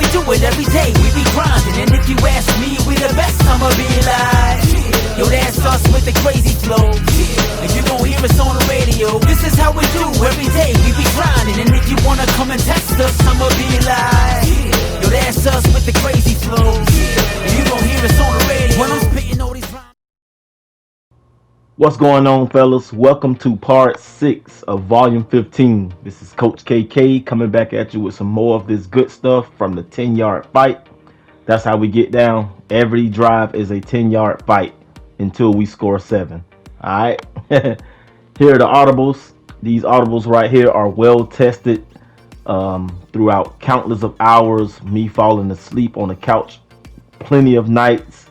we do it every day. We be grinding, and if you ask me, we the best. I'ma be like, yo, that's us with the crazy flow. And you gon' hear us on the radio. This is how we do every day. We be grinding, and if you wanna come and test us, I'ma be like, yo, that's us with the crazy flow. And you gon' hear us on the radio when I'm spitting all these rhymes. What's going on, fellas? Welcome to part 6 of volume 15. This is Coach KK coming back at you with some more of this good stuff from the 10-yard fight. That's how we get down. Every drive is a 10-yard fight until we score 7. All right. Here are the audibles. These audibles right here are well tested throughout countless of hours. Me falling asleep on the couch plenty of nights.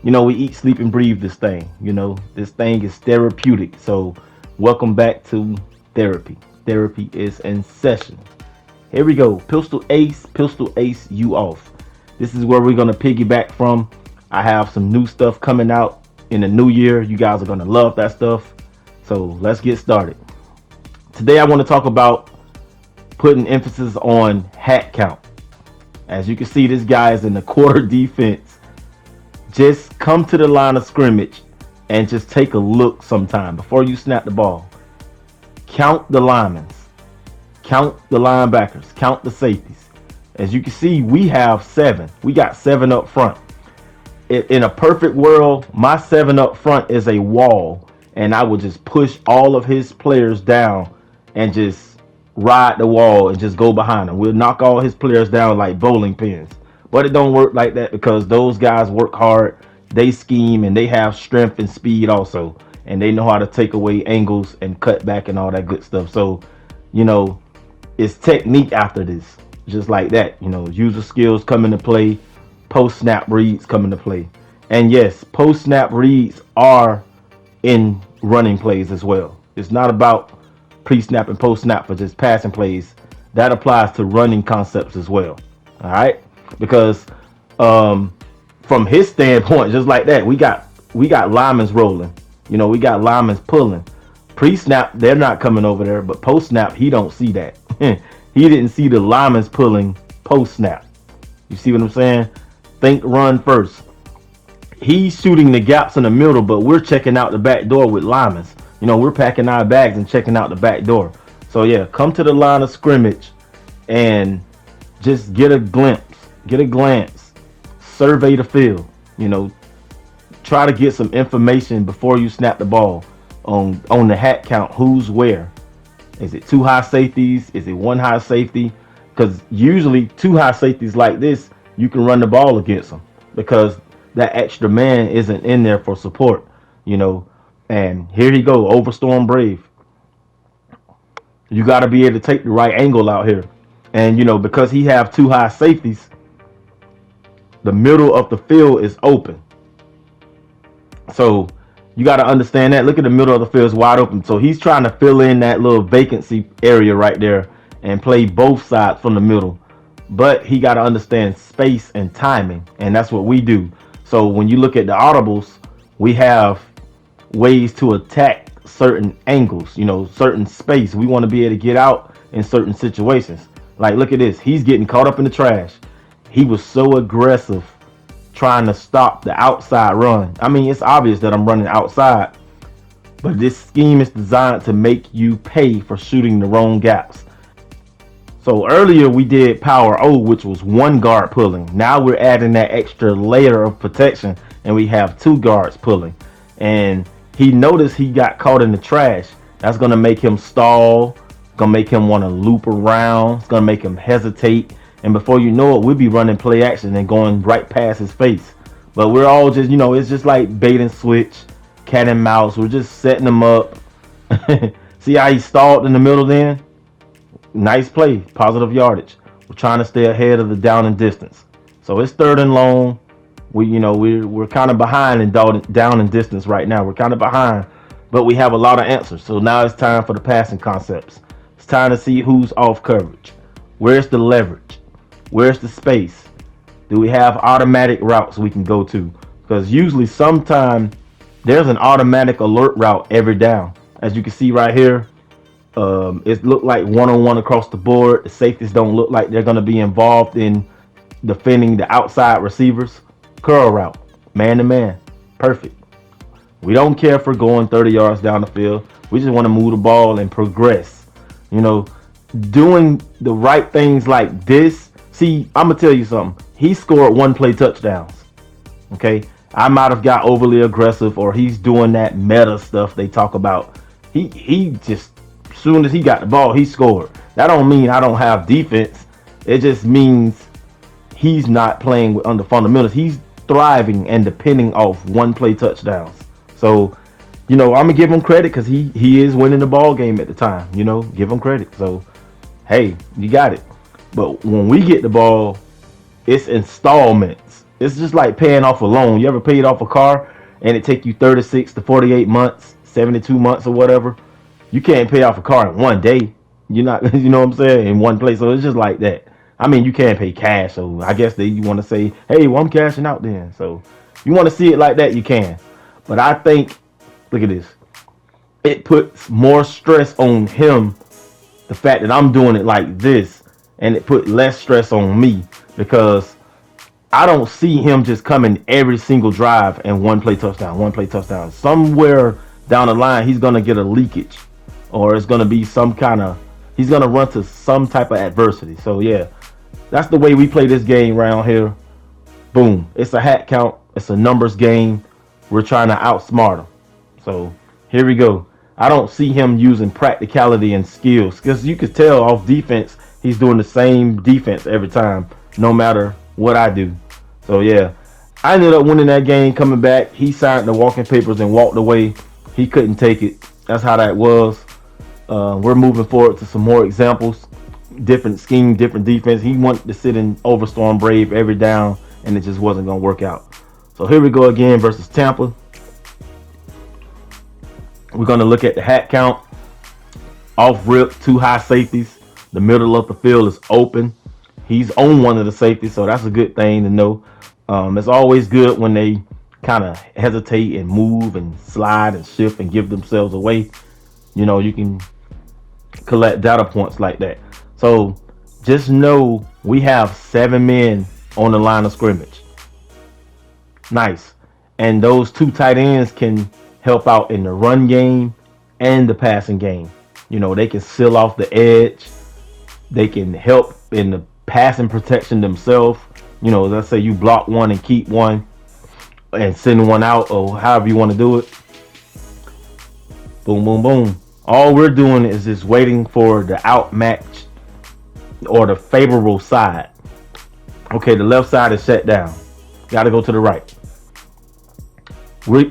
You know, we eat, sleep, and breathe this thing. You know, this thing is therapeutic. So welcome back to therapy. Therapy is in session. Here we go. Pistol ace, you off. This is where we're going to piggyback from. I have some new stuff coming out in the new year. You guys are going to love that stuff. So let's get started. Today I want to talk about putting emphasis on hat count. As you can see, this guy is in the quarter defense. Just come to the line of scrimmage and just take a look sometime before you snap the ball. Count the linemen, count the linebackers, count the safeties. As you can see, we have 7. We got 7 up front. In a perfect world, my 7 up front is a wall, and I would just push all of his players down and just ride the wall and just go behind him. We'll knock all his players down like bowling pins. But it don't work like that because those guys work hard, they scheme, and they have strength and speed also. And they know how to take away angles and cut back and all that good stuff. So, you know, it's technique after this. Just like that. You know, user skills come into play. Post-snap reads come into play. And yes, post-snap reads are in running plays as well. It's not about pre-snap and post-snap for just passing plays. That applies to running concepts as well. All right. Because from his standpoint, just like that, we got linemen rolling. You know, we got linemen pulling. Pre-snap, they're not coming over there, but post-snap, he don't see that. He didn't see the linemen pulling post-snap. You see what I'm saying? Think run first. He's shooting the gaps in the middle, but we're checking out the back door with linemen. You know, we're packing our bags and checking out the back door. So yeah, come to the line of scrimmage and just get a glance, survey the field, you know, try to get some information before you snap the ball on the hat count, who's where. Is it 2 high safeties? Is it 1 high safety? Because usually 2 high safeties like this, you can run the ball against them because that extra man isn't in there for support, you know. And here he go, Overstorm Brave. You got to be able to take the right angle out here. And, you know, because he have 2 high safeties, the middle of the field is open. So you got to understand that. Look at the middle of the field is wide open. So he's trying to fill in that little vacancy area right there and play both sides from the middle. But he got to understand space and timing. And that's what we do. So when you look at the audibles, we have ways to attack certain angles, you know, certain space. We want to be able to get out in certain situations. Like, look at this. He's getting caught up in the trash. He was so aggressive trying to stop the outside run. I mean, it's obvious that I'm running outside, but this scheme is designed to make you pay for shooting the wrong gaps. So earlier we did power O, which was 1 guard pulling. Now we're adding that extra layer of protection and we have 2 guards pulling. And he noticed he got caught in the trash. That's going to make him stall. Gonna make him want to loop around. It's gonna make him hesitate, and before you know it, we'll be running play action and going right past his face. But we're all just, you know, it's just like bait and switch, cat and mouse. We're just setting him up. See how he stalled in the middle then? Nice play, positive yardage. We're trying to stay ahead of the down and distance. So it's 3rd and long. We're kind of behind in down and distance right now. We're kind of behind, but we have a lot of answers. So now it's time for the passing concepts. It's time to see who's off coverage. Where's the leverage? Where's the space? Do we have automatic routes we can go to? Because usually sometime there's an automatic alert route every down. As you can see right here, It looked like one-on-one across the board. The safeties don't look like they're going to be involved in defending the outside receivers. Curl route, man to man, perfect. We don't care for going 30 yards down the field. We just want to move the ball and progress. You know, doing the right things like this. See, I'm gonna tell you something. He scored one play touchdowns. Okay, I might have got overly aggressive, or he's doing that meta stuff they talk about. He just, as soon as he got the ball, he scored. That don't mean I don't have defense. It just means he's not playing under fundamentals. He's thriving and depending off one play touchdowns. So, you know, I'm gonna give him credit because he is winning the ball game at the time. You know, give him credit. So, hey, you got it. But when we get the ball, it's installments. It's just like paying off a loan. You ever paid off a car and it take you 36 to 48 months, 72 months or whatever? You can't pay off a car in one day. You're not, you know what I'm saying, in one place. So it's just like that. I mean, you can't pay cash. So I guess you want to say, hey, well, I'm cashing out then. So you want to see it like that, you can. But I think, look at this. It puts more stress on him, the fact that I'm doing it like this, and it put less stress on me because I don't see him just coming every single drive and one play touchdown, one play touchdown. Somewhere down the line, he's going to get a leakage, or it's going to be some kind of, he's going to run to some type of adversity. So, yeah, that's the way we play this game around here. Boom. It's a hat count. It's a numbers game. We're trying to outsmart him. So, here we go. I don't see him using practicality and skills because you could tell off defense, he's doing the same defense every time, no matter what I do. So, yeah, I ended up winning that game, coming back. He signed the walking papers and walked away. He couldn't take it. That's how that was. We're moving forward to some more examples. Different scheme, different defense. He wanted to sit in Overstorm Brave every down, and it just wasn't going to work out. So here we go again versus Tampa. We're going to look at the hat count. Off rip, two high safeties. The middle of the field is open. He's on one of the safeties, so that's a good thing to know. It's always good when they kind of hesitate and move and slide and shift and give themselves away. You know, you can collect data points like that. So just know we have 7 men on the line of scrimmage. Nice. And those 2 tight ends can help out in the run game and the passing game. You know, they can seal off the edge. They can help in the passing protection themselves. You know, let's say you block one and keep one and send one out, or however you want to do it. Boom, boom, boom. All we're doing is just waiting for the outmatch or the favorable side. Okay, the left side is shut down. Got to go to the right.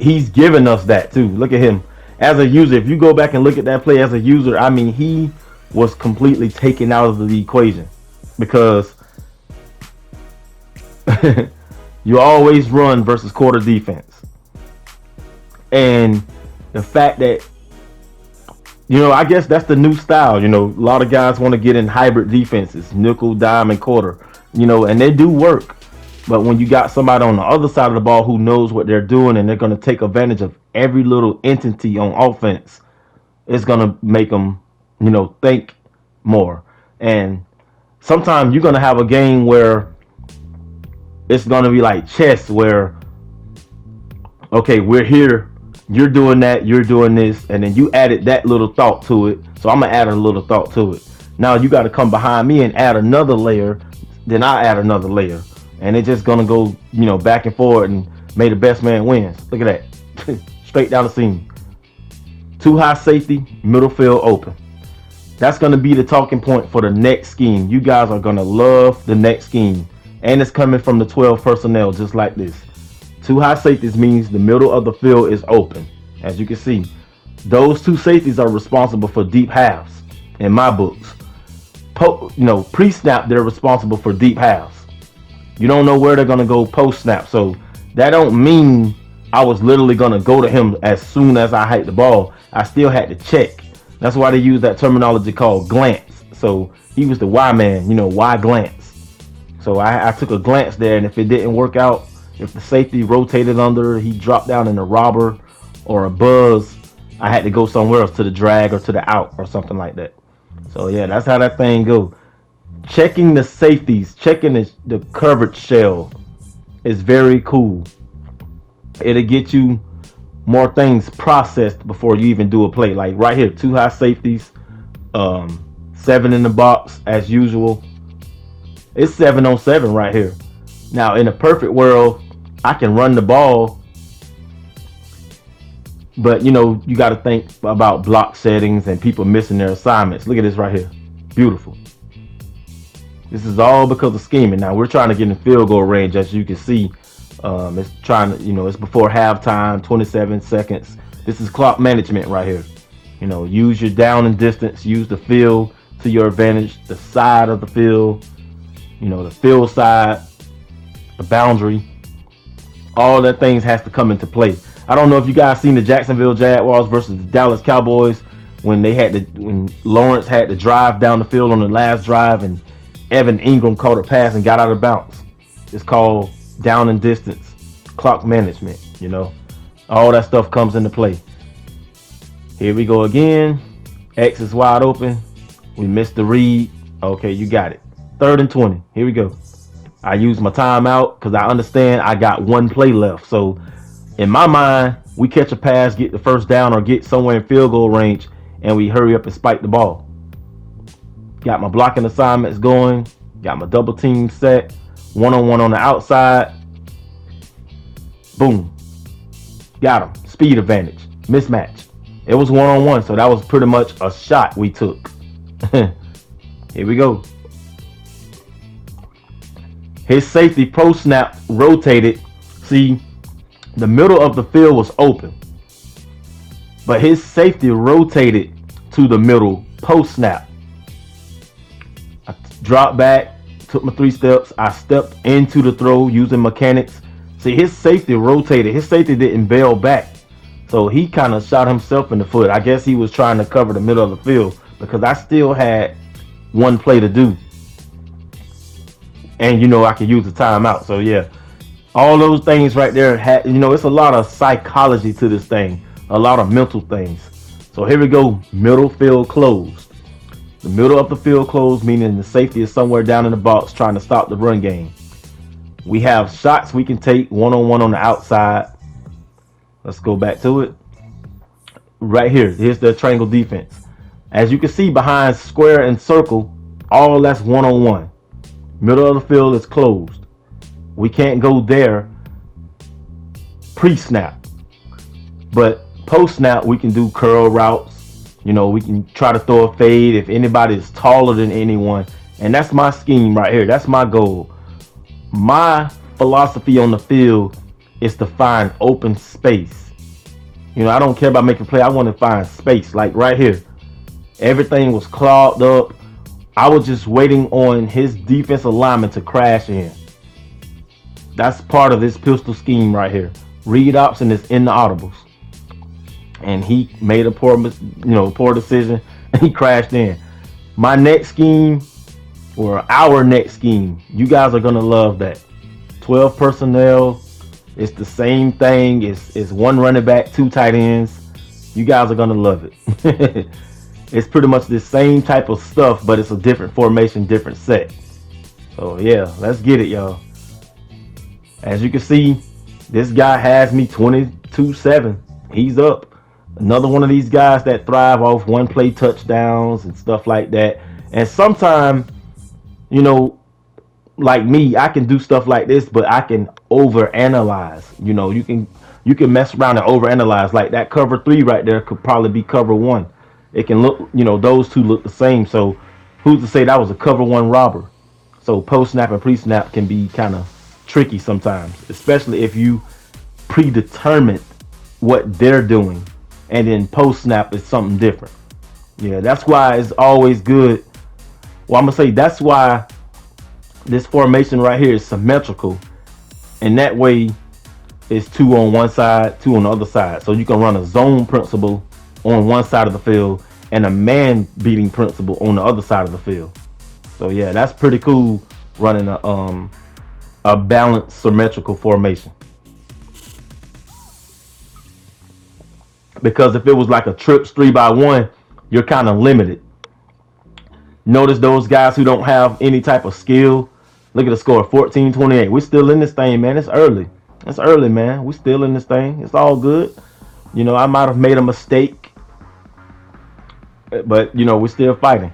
He's giving us that too. Look at him as a user. If you go back and look at that play as a user, I mean, he was completely taken out of the equation because you always run versus quarter defense. And the fact that, you know, I guess that's the new style. You know, a lot of guys want to get in hybrid defenses, nickel, dime, and quarter, you know, and they do work. But when you got somebody on the other side of the ball who knows what they're doing and they're going to take advantage of every little entity on offense, it's going to make them, you know, think more. And sometimes you're going to have a game where it's going to be like chess, where, okay, we're here, you're doing that, you're doing this, and then you added that little thought to it. So I'm going to add a little thought to it. Now you got to come behind me and add another layer. Then I add another layer. And it's just going to go, you know, back and forward, and may the best man wins. Look at that. Straight down the seam. 2 high safety, middle field open. That's going to be the talking point for the next scheme. You guys are going to love the next scheme. And it's coming from the 12 personnel, just like this. 2 high safeties means the middle of the field is open. As you can see, those 2 safeties are responsible for deep halves in my books. Pre-snap, they're responsible for deep halves. You don't know where they're going to go post-snap. So that don't mean I was literally going to go to him as soon as I hiked the ball. I still had to check. That's why they use that terminology called glance. So he was the Y man, you know, Y glance. So I took a glance there, and if it didn't work out, if the safety rotated under, he dropped down in a robber or a buzz, I had to go somewhere else to the drag or to the out or something like that. So yeah, that's how that thing go. Checking the safeties, checking the coverage shell is very cool. It'll get you more things processed before you even do a play. Like right here, 2 high safeties, 7 in the box as usual. It's 7 on 7 right here. Now in a perfect world, I can run the ball, but you know, you got to think about block settings and people missing their assignments. Look at this right here. Beautiful. This is all because of scheming. Now we're trying to get in field goal range, as you can see. It's trying to, you know, it's before halftime, 27 seconds. This is clock management right here. You know, use your down and distance, use the field to your advantage, the side of the field, you know, the field side, the boundary. All that things has to come into play. I don't know if you guys seen the Jacksonville Jaguars versus the Dallas Cowboys when Lawrence had to drive down the field on the last drive and Evan Ingram caught a pass and got out of bounds. It's called down and distance, clock management, you know. All that stuff comes into play. Here we go again. X is wide open. We missed the read. Okay, you got it. 3rd and 20. Here we go. I use my timeout because I understand I got 1 play left. So in my mind, we catch a pass, get the first down, or get somewhere in field goal range, and we hurry up and spike the ball. Got my blocking assignments going. Got my double team set. 1-on-1 on the outside. Boom. Got him. Speed advantage. Mismatch. It was 1-on-1, so that was pretty much a shot we took. Here we go. His safety post snap rotated. See, the middle of the field was open, but his safety rotated to the middle post snap. I dropped back, took my 3 steps. I stepped into the throw using mechanics. See, his safety rotated. His safety didn't bail back. So he kind of shot himself in the foot. I guess he was trying to cover the middle of the field because I still had 1 play to do. And, you know, I could use the timeout. So, yeah, all those things right there, you know, it's a lot of psychology to this thing, a lot of mental things. So here we go, middle field closed. The middle of the field closed, meaning the safety is somewhere down in the box trying to stop the run game. We have shots we can take 1-on-1 on the outside. Let's go back to it. Right here, here's the triangle defense. As you can see behind square and circle, all that's 1-on-1. Middle of the field is closed. We can't go there pre-snap. But post-snap, we can do curl routes. You know, we can try to throw a fade if anybody is taller than anyone. And that's my scheme right here. That's my goal. My philosophy on the field is to find open space. You know, I don't care about making play. I want to find space. Like right here, everything was clogged up. I was just waiting on his defensive lineman to crash in. That's part of this pistol scheme right here. Read option is in the audibles, and he made a poor decision, and he crashed in. My next scheme, or our next scheme, you guys are gonna love that. 12 personnel. It's the same thing. It's 1 running back, 2 tight ends. You guys are gonna love it. It's pretty much the same type of stuff, but it's a different formation, different set. So yeah, let's get it, y'all. As you can see, this guy has me 22-7. He's up. Another one of these guys that thrive off 1 play touchdowns and stuff like that. And sometimes, you know, like me, I can do stuff like this, but I can overanalyze. You know, you can mess around and overanalyze. Like that cover 3 right there could probably be cover 1. It can look, you know, those two look the same. So who's to say that was a cover 1 robber? So post snap and pre snap can be kind of tricky sometimes, especially if you predetermine what they're doing and then post snap is something different. Yeah, that's why it's always good. Well, I'm gonna say that's why this formation right here is symmetrical, and that way it's 2 on one side, 2 on the other side. So you can run a zone principle on one side of the field and a man beating principle on the other side of the field. So yeah, that's pretty cool, running a balanced symmetrical formation. Because if it was like a trips 3x1, you're kind of limited. Notice those guys who don't have any type of skill. Look at the score, 14-28. We're still in this thing, man. It's early. It's early, man. We're still in this thing. It's all good. You know, I might have made a mistake, but you know, we're still fighting.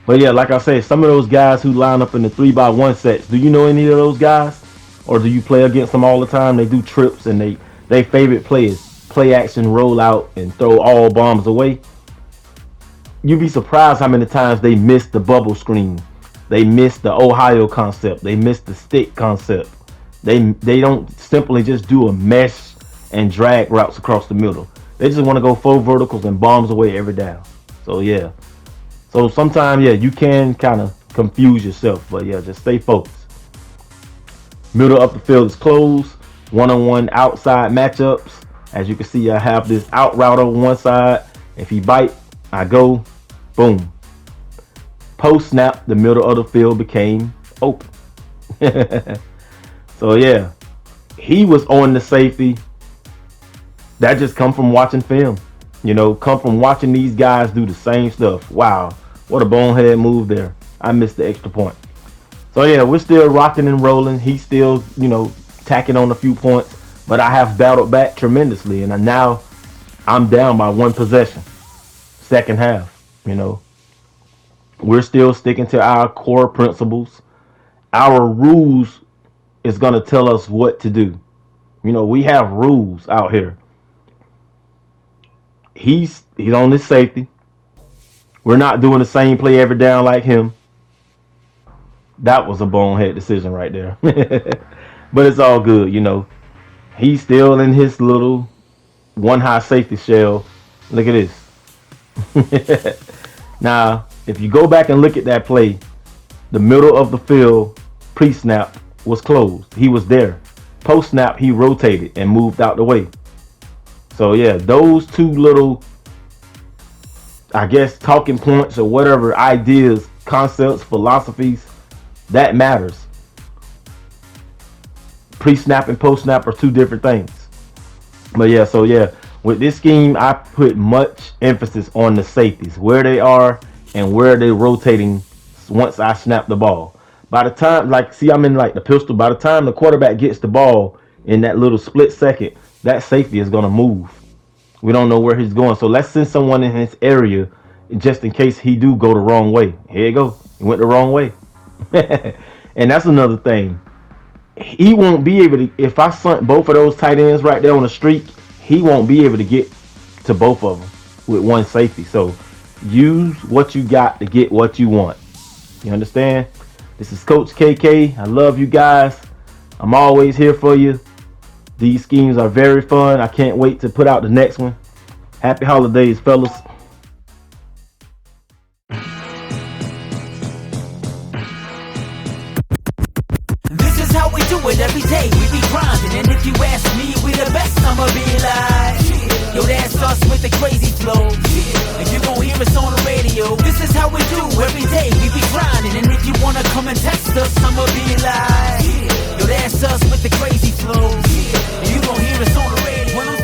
But yeah, like I said, some of those guys who line up in the 3x1 sets, do you know any of those guys? Or do you play against them all the time? They do trips and they favorite players play action, roll out, and throw all bombs away. You'd be surprised how many times they miss the bubble screen. They miss the Ohio concept. They miss the stick concept. They don't simply just do a mesh and drag routes across the middle. They just want to go full verticals and bombs away every down. So yeah. So sometimes, yeah, you can kind of confuse yourself, but yeah, just stay focused. Middle of the field is closed. One-on-one outside matchups. As you can see, I have this out route on one side. If he bite, I go, boom. Post snap, the middle of the field became open. So yeah, he was on the safety. That just come from watching film. You know, come from watching these guys do the same stuff. Wow, what a bonehead move there. I missed the extra point. So yeah, we're still rocking and rolling. He's still, you know, tacking on a few points. But I have battled back tremendously. And now I'm down by one possession. Second half, you know. We're still sticking to our core principles. Our rules is going to tell us what to do. You know, we have rules out here. He's on his safety. We're not doing the same play every down like him. That was a bonehead decision right there. But it's all good, you know. He's still in his little one high safety shell. Look at this. Now, if you go back and look at that play, the middle of the field pre-snap was closed. He was there. Post-snap, he rotated and moved out the way. So yeah, those two little, I guess, talking points or whatever, ideas, concepts, philosophies, that matters. Pre-snap and post-snap are two different things. But yeah, so yeah, with this scheme, I put much emphasis on the safeties, where they are and where they're rotating once I snap the ball. By the time, like, see, I'm in like the pistol. By the time the quarterback gets the ball in that little split second, that safety is going to move. We don't know where he's going. So let's send someone in his area just in case he do go the wrong way. Here you go. He went the wrong way. And that's another thing. He won't be able to, if I sent both of those tight ends right there on the streak, he won't be able to get to both of them with one safety. So use what you got to get what you want. You understand? This is Coach KK. I love you guys. I'm always here for you. These schemes are very fun. I can't wait to put out the next one. Happy holidays, fellas. This is how we do it every day. We be grinding, and if you ask me, we the best. I'ma be like, yo, that's us with the crazy flow. And you gon' hear us on the radio. This is how we do every day. We be grinding, and if you wanna come and test us, I'ma be like, yo, that's us with the crazy flow. And you gon' hear us on the radio. When I'm